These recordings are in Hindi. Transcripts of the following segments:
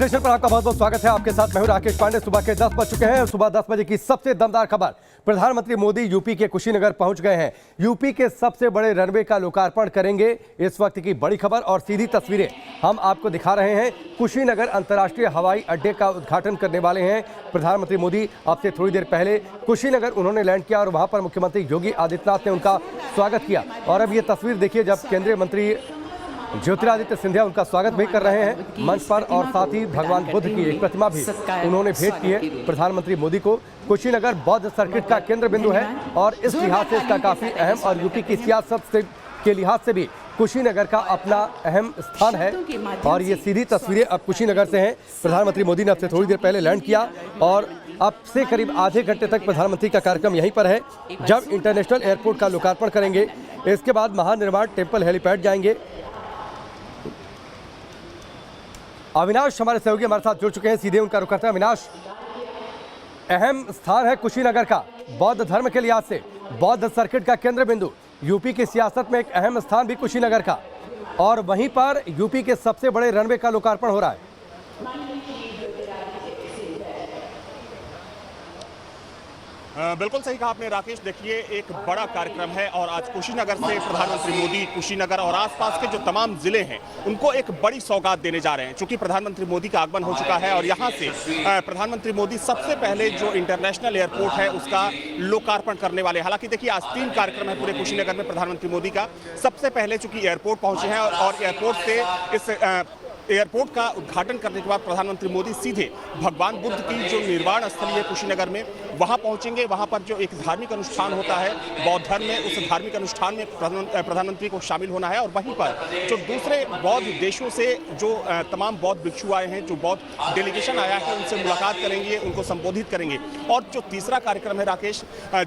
विश्लेषण पर आपका बहुत बहुत स्वागत है। आपके साथ मैं हूं राकेश पांडे। सुबह के 10 बज चुके हैं। सुबह 10 बजे की सबसे दमदार खबर, प्रधानमंत्री मोदी यूपी के कुशीनगर पहुंच गए हैं। यूपी के सबसे बड़े रनवे का लोकार्पण करेंगे। इस वक्त की बड़ी खबर और सीधी तस्वीरें हम आपको दिखा रहे हैं। कुशीनगर अंतर्राष्ट्रीय हवाई अड्डे का उद्घाटन करने वाले हैं प्रधानमंत्री मोदी। अब से थोड़ी देर पहले कुशीनगर उन्होंने लैंड किया और वहां पर मुख्यमंत्री योगी आदित्यनाथ ने उनका स्वागत किया। और अब ये तस्वीर देखिए, जब केंद्रीय मंत्री ज्योतिरादित्य सिंधिया उनका स्वागत भी कर रहे हैं मंच पर, और साथ ही भगवान बुद्ध की एक प्रतिमा भी उन्होंने भेंट की है प्रधानमंत्री मोदी को। कुशीनगर बौद्ध सर्किट का केंद्र बिंदु है और इस लिहाज से इसका काफी अहम, और यूपी की सियासत के लिहाज से भी कुशीनगर का अपना अहम स्थान है। और ये सीधी तस्वीरें अब कुशीनगर से हैं। प्रधानमंत्री मोदी ने अब से थोड़ी देर पहले लैंड किया और अब से करीब आधे घंटे तक प्रधानमंत्री का कार्यक्रम यहीं पर है, जब इंटरनेशनल एयरपोर्ट का लोकार्पण करेंगे। इसके बाद महानिर्वाण टेम्पल हेलीपैड जाएंगे। अविनाश हमारे सहयोगी हमारे साथ जुड़ चुके हैं, सीधे उनका रुख करते हैं। अविनाश, अहम स्थान है कुशीनगर का बौद्ध धर्म के लिहाज से, बौद्ध सर्किट का केंद्र बिंदु, यूपी की सियासत में एक अहम स्थान भी कुशीनगर का, और वहीं पर यूपी के सबसे बड़े रनवे का लोकार्पण हो रहा है। बिल्कुल सही कहा आपने राकेश। देखिए, एक बड़ा कार्यक्रम है और आज कुशीनगर से प्रधानमंत्री मोदी कुशीनगर और आसपास के जो तमाम जिले हैं उनको एक बड़ी सौगात देने जा रहे हैं। चूंकि प्रधानमंत्री मोदी का आगमन हो चुका है और यहाँ से प्रधानमंत्री मोदी सबसे पहले जो इंटरनेशनल एयरपोर्ट है उसका लोकार्पण करने वाले। हालांकि देखिए, आज 3 कार्यक्रम है पूरे कुशीनगर में प्रधानमंत्री मोदी का। सबसे पहले चूंकि एयरपोर्ट पहुंचे हैं और एयरपोर्ट से इस एयरपोर्ट का उद्घाटन करने के बाद प्रधानमंत्री मोदी सीधे भगवान बुद्ध की जो निर्वाण स्थली है कुशीनगर में, वहां पहुंचेंगे। वहां पर जो एक धार्मिक अनुष्ठान होता है बौद्ध धर्म में, उस धार्मिक अनुष्ठान में प्रधानमंत्री को शामिल होना है। और वहीं पर जो दूसरे बौद्ध देशों से जो तमाम बौद्ध भिक्षु आए हैं, जो बौद्ध डेलीगेशन आया है, उनसे मुलाकात करेंगे, उनको संबोधित करेंगे। और जो तीसरा कार्यक्रम है राकेश,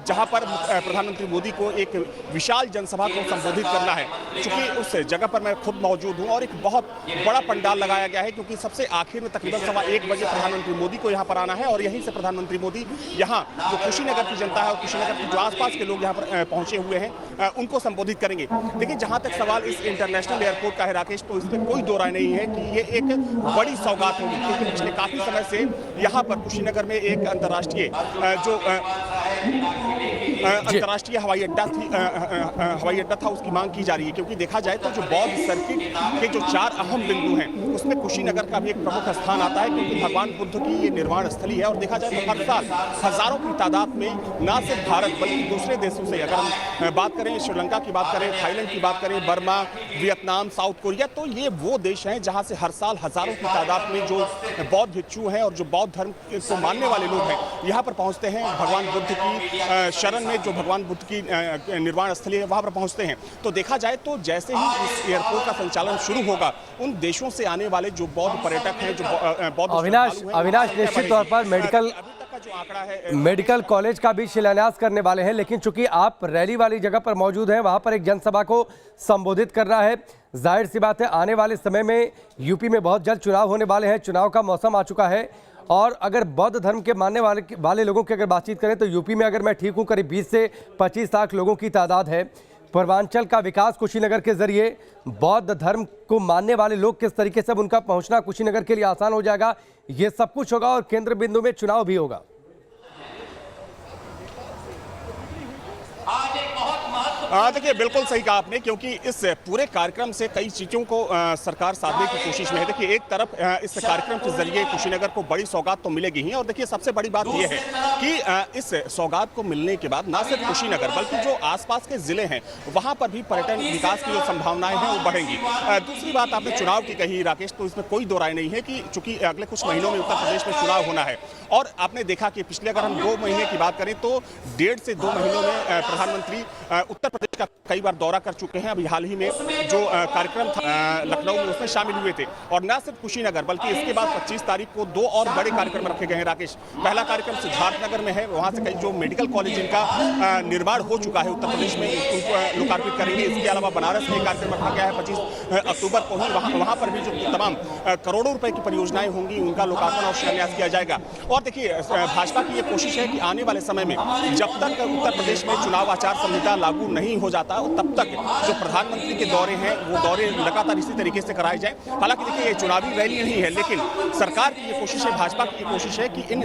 जहां पर प्रधानमंत्री मोदी को एक विशाल जनसभा को संबोधित करना है। चूंकि उस जगह पर मैं खुद मौजूद हूँ और एक बहुत बड़ा पंडाल लगाया गया है, क्योंकि सबसे आखिर में तकरीबन 1:15 बजे प्रधानमंत्री मोदी को यहां पर आना है। और यहीं से प्रधानमंत्री मोदी यहां जो कुशीनगर की जनता है और कुशीनगर के जो आसपास के लोग यहां पर पहुंचे हुए हैं उनको संबोधित करेंगे। देखिए, जहां तक सवाल इस इंटरनेशनल एयरपोर्ट का है राकेश, तो इसमें कोई दो राय नहीं है कि ये एक बड़ी सौगात होगी, क्योंकि पिछले काफी समय से यहाँ पर कुशीनगर में एक अंतर्राष्ट्रीय अंतर्राष्ट्रीय हवाई अड्डा था, उसकी मांग की जा रही है। क्योंकि देखा जाए तो जो बौद्ध सर्किट के जो 4 अहम बिंदु हैं उसमें कुशीनगर का भी एक प्रमुख स्थान आता है, क्योंकि भगवान बुद्ध की ये निर्वाण स्थली है। और देखा जाए तो हर साल हजारों की तादाद में न सिर्फ भारत बल्कि दूसरे देशों से, अगर हम बात करें श्रीलंका की बात करें, थाईलैंड की बात करें, बर्मा, वियतनाम, साउथ कोरिया, तो ये वो देश हैं जहां से हर साल हजारों की तादाद में जो बौद्ध भिक्षु हैं और जो बौद्ध धर्म को मानने वाले लोग हैं यहाँ पर पहुंचते हैं। भगवान बुद्ध की शरण में जो भगवान बुद्ध की निर्वाण स्थली है वहां पर पहुंचते हैं। तो देखा जाए तो जैसे ही इस एयरपोर्ट का संचालन शुरू होगा, उन देशों से आने वाले जो बौद्ध पर्यटक हैं, जो बौद्ध अविनाश निश्चित तौर पर मेडिकल कॉलेज का भी शिलान्यास करने वाले हैं। लेकिन चूंकि आप रैली वाली जगह पर मौजूद हैं, वहां पर एक जनसभा को संबोधित कर रहा है। जाहिर सी बात है, आने वाले समय में यूपी में बहुत जल्द चुनाव होने वाले हैं, चुनाव का मौसम आ चुका है। और अगर बौद्ध धर्म के मानने वाले लोगों की अगर बातचीत करें तो यूपी में, अगर मैं ठीक हूं, करीब 20 से 25 लाख लोगों की तादाद है। पूर्वांचल का विकास कुशीनगर के जरिए बौद्ध धर्म को मानने वाले लोग किस तरीके से उनका पहुंचना कुशीनगर के लिए आसान हो जाएगा, ये सब कुछ होगा। और केंद्र बिंदु में चुनाव भी होगा। देखिए, बिल्कुल सही कहा आपने, क्योंकि इस पूरे कार्यक्रम से कई चीज़ों को सरकार साधने की कोशिश में है। देखिए, एक तरफ इस कार्यक्रम के जरिए कुशीनगर को बड़ी सौगात तो मिलेगी ही, और देखिए सबसे बड़ी बात यह है कि इस सौगात को मिलने के बाद न सिर्फ कुशीनगर बल्कि जो आसपास के जिले हैं वहां पर भी पर्यटन विकास की जो संभावनाएं हैं वो बढ़ेंगी। दूसरी बात आपने चुनाव की कही राकेश, तो इसमें कोई दो राय नहीं है कि चूंकि अगले कुछ महीनों में उत्तर प्रदेश में चुनाव होना है, और आपने देखा कि पिछले, अगर हम 2 महीने की बात करें तो 1.5 से 2 महीनों में प्रधानमंत्री उत्तर प्रदेश का कई बार दौरा कर चुके हैं। अभी हाल ही में जो कार्यक्रम था लखनऊ में, उसमें शामिल हुए थे। और न सिर्फ कुशीनगर बल्कि इसके बाद 25 तारीख को 2 और बड़े कार्यक्रम रखे गए हैं राकेश। पहला कार्यक्रम सिद्धार्थनगर में है, वहां से कई जो मेडिकल कॉलेज जिनका निर्माण हो चुका है उत्तर प्रदेश में, उनको लोकार्पित करेंगे। इसके अलावा बनारस में कार्यक्रम रखा गया है 25 अक्टूबर को ही, वहां पर भी जो तमाम करोड़ों रुपए की परियोजनाएं होंगी उनका लोकार्पण और शिलान्यास किया जाएगा। और देखिए, भाजपा की ये कोशिश है कि आने वाले समय में जब तक उत्तर प्रदेश में चुनाव आचार संहिता लागू नहीं हो जाता, तब तक जो प्रधानमंत्री के दौरे हैं वो दौरे लगातार इसी तरीके तरीके से कराई जाए। हालांकि देखिए ये चुनावी रैली नहीं है, लेकिन सरकार की ये कोशिश है, भाजपा की ये कोशिश है कि इन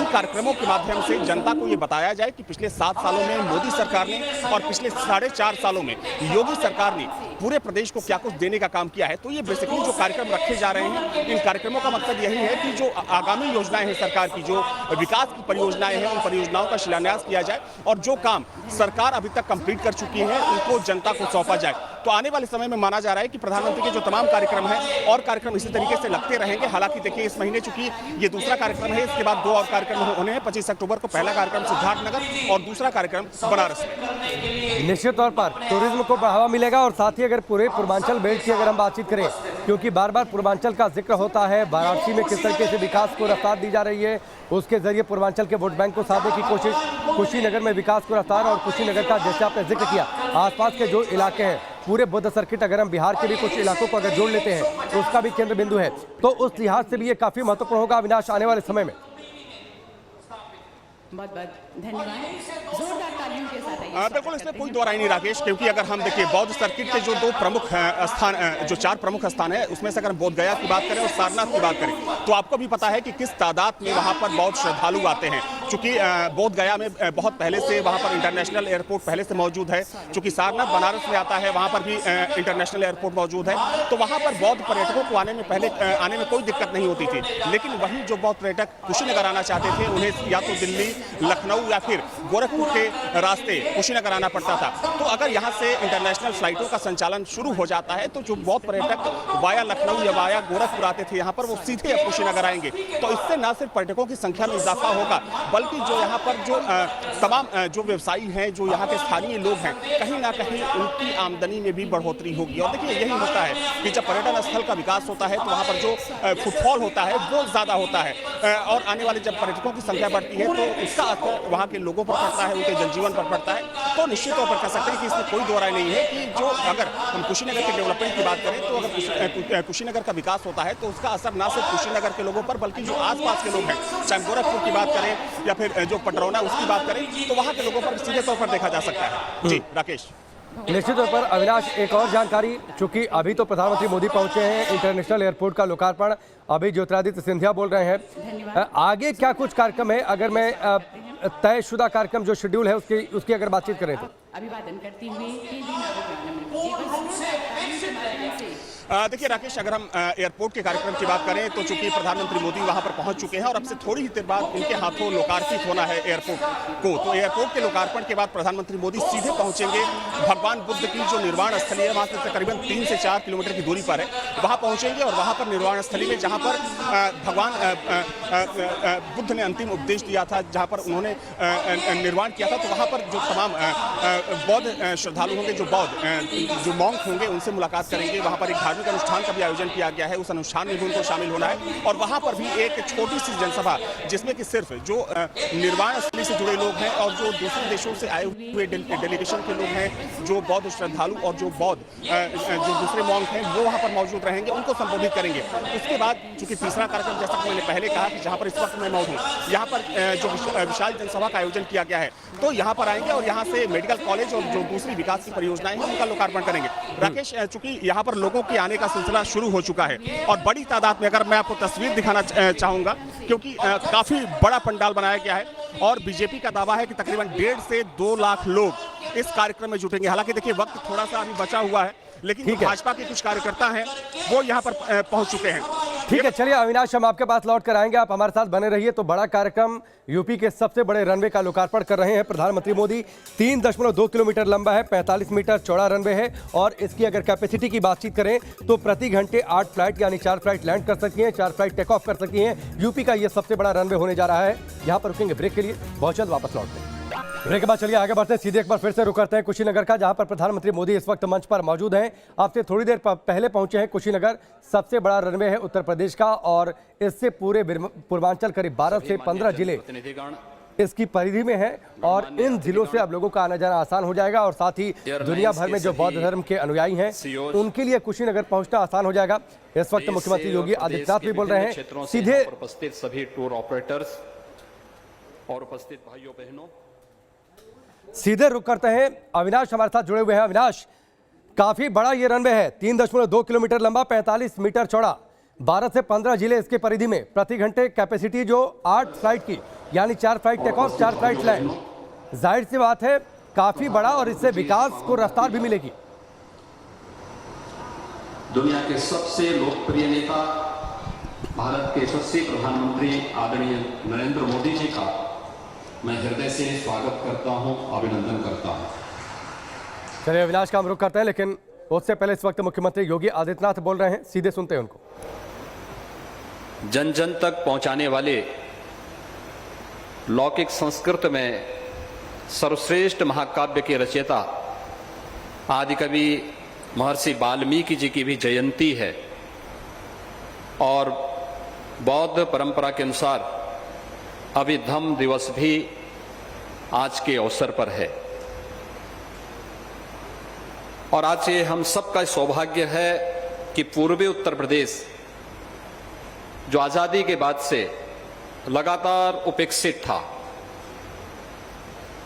कार्यक्रमों के माध्यम से जनता को ये बताया जाए कि पिछले 7 सालों में मोदी सरकार ने और पिछले 4.5 सालों में योगी सरकार ने पूरे प्रदेश को क्या कुछ देने का काम किया है। तो ये बेसिकली जो कार्यक्रम रखे जा रहे हैं, इन कार्यक्रमों का मकसद यही है कि जो आगामी योजनाएं हैं सरकार की, जो विकास की परियोजनाएं हैं, उन परियोजनाओं का शिलान्यास किया जाए और जो काम सरकार अभी तक कंप्लीट कर चुकी है उनको जनता को सौंपा जाए। तो आने वाले समय में माना जा रहा है कि प्रधानमंत्री के जो तमाम कार्यक्रम हैं और कार्यक्रम इसी तरीके से लगते रहेंगे। हालांकि देखिए इस महीने चूंकि ये दूसरा कार्यक्रम है, इसके बाद 2 और कार्यक्रम होने हैं। 25 अक्टूबर को पहला कार्यक्रम सिद्धार्थनगर और दूसरा कार्यक्रम बनारस में। निश्चित तौर पर टूरिज्म को बढ़ावा मिलेगा और साथ ही अगर पूरे पूर्वांचल बेल्ट की अगर हम बातचीत करें, क्योंकि बार बार पूर्वांचल का जिक्र होता है, वाराणसी में किस तरीके से विकास को रफ्तार दी जा रही है, उसके जरिए पूर्वांचल के वोट बैंक को साधने की कोशिश, कुशीनगर में विकास को रफ्तार और कुशीनगर का जैसे आपने जिक्र किया आसपास के जो इलाके हैं, पूरे बुद्ध सर्किट अगर हम बिहार के भी कुछ इलाकों को अगर जोड़ लेते हैं तो उसका भी केंद्र बिंदु है। तो उस लिहाज से भी ये काफी महत्वपूर्ण होगा अविनाश आने वाले समय में। बहुत बहुत धन्यवाद, जोरदार तालियों के साथ बिल्कुल, इसमें कोई दो राय नहीं राकेश, क्योंकि अगर हम देखिए बौद्ध सर्किट के जो 2 प्रमुख स्थान, जो 4 प्रमुख स्थान है, उसमें से अगर हम बोध गया की बात करें और सारनाथ की बात करें तो आपको भी पता है कि किस तादाद में वहां पर बौद्ध श्रद्धालु आते हैं। चूंकि बोध गया में बहुत पहले से वहां पर इंटरनेशनल एयरपोर्ट पहले से मौजूद है, चूंकि सारनाथ बनारस में आता है, वहां पर भी इंटरनेशनल एयरपोर्ट मौजूद है, तो वहां पर बौद्ध पर्यटकों को आने में कोई दिक्कत नहीं होती थी। लेकिन वही जो बौद्ध पर्यटक कुशीनगर आना चाहते थे, उन्हें या तो दिल्ली, लखनऊ या फिर गोरखपुर के रास्ते कुशीनगर आना पड़ता था। तो अगर यहाँ से इंटरनेशनल फ्लाइटों का संचालन शुरू हो जाता है तो जो बौद्ध पर्यटक वाया लखनऊ या वाया गोरखपुर आते थे यहाँ पर, वो सीधे अब कुशीनगर आएंगे। तो इससे न सिर्फ पर्यटकों की संख्या में इजाफा होगा, बल्कि जो यहाँ पर जो तमाम जो व्यवसायी हैं, जो यहाँ के स्थानीय लोग हैं, कहीं ना कहीं उनकी आमदनी में भी बढ़ोतरी होगी। और देखिए यही होता है कि जब पर्यटन स्थल का विकास होता है तो वहाँ पर जो फुटफॉल होता है वो ज़्यादा होता है और आने वाले जब पर्यटकों की संख्या बढ़ती है तो उसका असर वहाँ के लोगों पर पड़ता है, उनके जनजीवन पर पड़ता है। तो निश्चित तौर पर कह सकते हैं कि इसमें कोई दो राय नहीं है कि जो अगर हम कुशीनगर के डेवलपमेंट की बात करें तो अगर कुशीनगर का विकास होता है तो उसका असर न सिर्फ कुशीनगर के लोगों पर बल्कि जो आसपास के लोग हैं, चाहे गोरखपुर की बात करें या फिर जो पटरौना उसकी बात करें, तो वहाँ के लोगों पर सीधे तौर पर देखा जा सकता है। जी राकेश। निश्चित तौर पर अविनाश, एक और जानकारी, चूंकि अभी तो प्रधानमंत्री मोदी पहुंचे हैं, इंटरनेशनल एयरपोर्ट का लोकार्पण अभी ज्योतिरादित्य सिंधिया बोल रहे हैं, आगे क्या कुछ कार्यक्रम है? अगर मैं तयशुदा कार्यक्रम जो शेड्यूल है उसकी अगर बातचीत करें तो अभिवादन करती हुई देखिए राकेश, अगर हम एयरपोर्ट के कार्यक्रम की बात करें तो चूंकि प्रधानमंत्री मोदी वहां पर पहुंच चुके हैं और अब से थोड़ी ही देर बाद उनके हाथों लोकार्पित होना है एयरपोर्ट को। तो एयरपोर्ट के लोकार्पण के बाद प्रधानमंत्री मोदी सीधे पहुंचेंगे भगवान बुद्ध की जो निर्वाण स्थली है, वहां से तकरीबन 3 से 4 किलोमीटर की दूरी पर है, वहां पहुंचेंगे और वहां पर निर्वाण स्थली में जहां पर भगवान बुद्ध ने अंतिम उपदेश दिया था, जहां पर उन्होंने निर्वाण किया था, तो वहां पर जो तमाम बौद्ध श्रद्धालु होंगे, जो मॉन्क होंगे, उनसे मुलाकात करेंगे। वहां पर एक धार्मिक अनुष्ठान का भी आयोजन किया गया है, उस अनुष्ठान में भी उनको शामिल होना है और वहां पर भी एक छोटी सी जनसभा जिसमें कि सिर्फ जो निर्वाण स्थली से जुड़े लोग हैं और जो दूसरे देशों से आए हुए डेलीगेशन के लोग हैं, जो बौद्ध श्रद्धालु और जो बौद्ध जो दूसरे मॉन्क हैं, वो वहां पर मौजूद रहेंगे, उनको संबोधित करेंगे। उसके बाद चूंकि तीसरा कार्यक्रम, जैसा कि मैंने पहले कहा कि जहां पर इस वक्त मैं मौजूद हूं, यहाँ पर जो विशाल जनसभा का आयोजन किया गया है, तो यहाँ पर आएंगे और यहाँ से मेडिकल कॉलेज और जो दूसरी विकास की परियोजनाएं हैं उनका लोकार्पण करेंगे। राकेश, चूंकि यहाँ पर लोगों के आने का सिलसिला शुरू हो चुका है और बड़ी तादाद में, अगर मैं आपको तस्वीर दिखाना चाहूंगा, क्योंकि काफी बड़ा पंडाल बनाया गया है और बीजेपी का दावा है कि तकरीबन 1.5 से 2 लाख लोग इस कार्यक्रम में जुटेंगे। हालांकि देखिए वक्त थोड़ा सा अभी बचा हुआ है, लेकिन भाजपा के कुछ कार्यकर्ता हैं वो यहाँ पर पहुंच चुके हैं। ठीक है, चलिए अविनाश, हम आपके पास लौट कर आएंगे, आप हमारे साथ बने रहिए। तो बड़ा कार्यक्रम, यूपी के सबसे बड़े रनवे का लोकार्पण कर रहे हैं प्रधानमंत्री मोदी। 3.2 किलोमीटर लंबा है, 45 मीटर चौड़ा रनवे है और इसकी अगर कैपेसिटी की बातचीत करें तो प्रति घंटे 8 फ्लाइट यानी 4 फ्लाइट लैंड कर सकती हैं, 4 फ्लाइट टेक ऑफ कर सकती हैं। यूपी का यह सबसे बड़ा रनवे होने जा रहा है। यहाँ पर रुकेंगे ब्रेक के लिए, बहुत जल्द वापस लौटते हैं। ब्रेक के बाद चलिए आगे बढ़ते हैं, सीधे एक बार फिर से रुक करते हैं कुशीनगर का, जहां पर प्रधानमंत्री मोदी इस वक्त मंच पर मौजूद हैं। आपसे थोड़ी देर पहले पहुंचे हैं कुशीनगर, सबसे बड़ा रनवे है उत्तर प्रदेश का और इससे पूरे पूर्वांचल करीब 12 से 15 जिले इसकी परिधि में है और इन जिलों से अब लोगों का आना जाना आसान हो जाएगा और साथ ही दुनिया भर में जो बौद्ध धर्म के अनुयायी हैं उनके लिए कुशीनगर पहुंचना आसान हो जाएगा। इस वक्त मुख्यमंत्री योगी आदित्यनाथ भी बोल रहे हैं। सीधे उपस्थित सभी टूर ऑपरेटर्स और उपस्थित भाइयों बहनों, सीधे रुक करते हैं। अविनाश हमारे साथ जुड़े हुए हैं। अविनाश, काफी बड़ा ये रनवे है, 3.2 किलोमीटर लंबा, 45 मीटर चौड़ा, 12 से 15 जिले इसके परिधि में, प्रति घंटे कैपेसिटी जो 8 फ्लाइट की, यानी 4 flight take off, 4 flight land. जाहिर सी बात है काफी बड़ा, और इससे विकास को रफ्तार भी मिलेगी। दुनिया के सबसे लोकप्रिय नेता भारत के यशस्वी प्रधानमंत्री आदरणीय नरेंद्र मोदी जी का मैं हृदय से स्वागत करता हूं, अभिनंदन करता हूं। चलिए अविनाश का हम रुख करते हैं, लेकिन उससे पहले इस वक्त मुख्यमंत्री योगी आदित्यनाथ बोल रहे हैं, सीधे सुनते हैं उनको। जन जन तक पहुंचाने वाले लौकिक संस्कृत में सर्वश्रेष्ठ महाकाव्य के रचयिता आदिकवि महर्षि वाल्मीकि जी की भी जयंती है, और बौद्ध परंपरा के अनुसार अभिधम्म दिवस भी आज के अवसर पर है। और आज ये हम सबका सौभाग्य है कि पूर्वी उत्तर प्रदेश, जो आजादी के बाद से लगातार उपेक्षित था,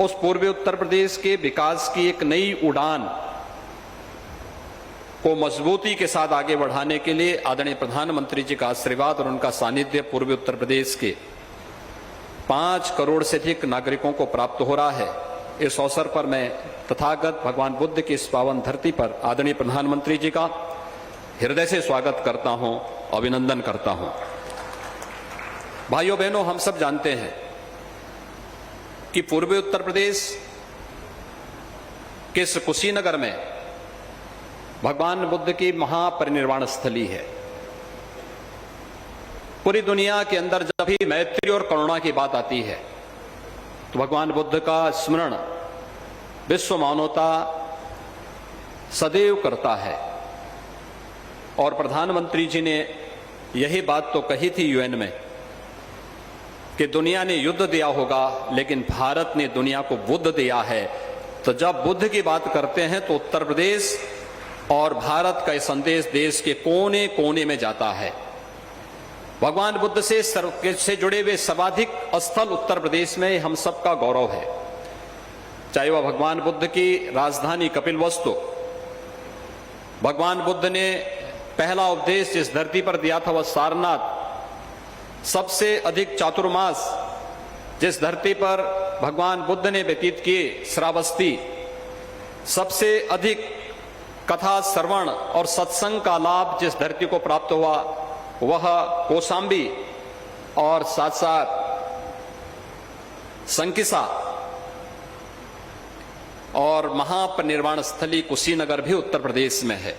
उस पूर्वी उत्तर प्रदेश के विकास की एक नई उड़ान को मजबूती के साथ आगे बढ़ाने के लिए आदरणीय प्रधानमंत्री जी का आशीर्वाद और उनका सानिध्य पूर्वी उत्तर प्रदेश के 5 करोड़ से अधिक नागरिकों को प्राप्त हो रहा है। इस अवसर पर मैं तथागत भगवान बुद्ध की इस पावन धरती पर आदरणीय प्रधानमंत्री जी का हृदय से स्वागत करता हूं, अभिनंदन करता हूं। भाइयों बहनों, हम सब जानते हैं कि पूर्वी उत्तर प्रदेश के इस कुशीनगर में भगवान बुद्ध की महापरिनिर्वाण स्थली है। पूरी दुनिया के अंदर जब भी मैत्री और करुणा की बात आती है तो भगवान बुद्ध का स्मरण विश्व मानवता सदैव करता है। और प्रधानमंत्री जी ने यही बात तो कही थी यूएन में कि दुनिया ने युद्ध दिया होगा लेकिन भारत ने दुनिया को बुद्ध दिया है। तो जब बुद्ध की बात करते हैं तो उत्तर प्रदेश और भारत का संदेश देश के कोने कोने में जाता है। भगवान बुद्ध से जुड़े हुए सर्वाधिक स्थल उत्तर प्रदेश में हम सबका गौरव है, चाहे वह भगवान बुद्ध की राजधानी कपिलवस्तु, भगवान बुद्ध ने पहला उपदेश जिस धरती पर दिया था वह सारनाथ, सबसे अधिक चातुर्मास जिस धरती पर भगवान बुद्ध ने व्यतीत किए श्रावस्ती, सबसे अधिक कथा श्रवण और सत्संग का लाभ जिस धरती को प्राप्त हुआ वह कौशाम्बी, और साथ साथ संकिसा और महापरिनिर्वाण स्थली कुशीनगर भी उत्तर प्रदेश में है।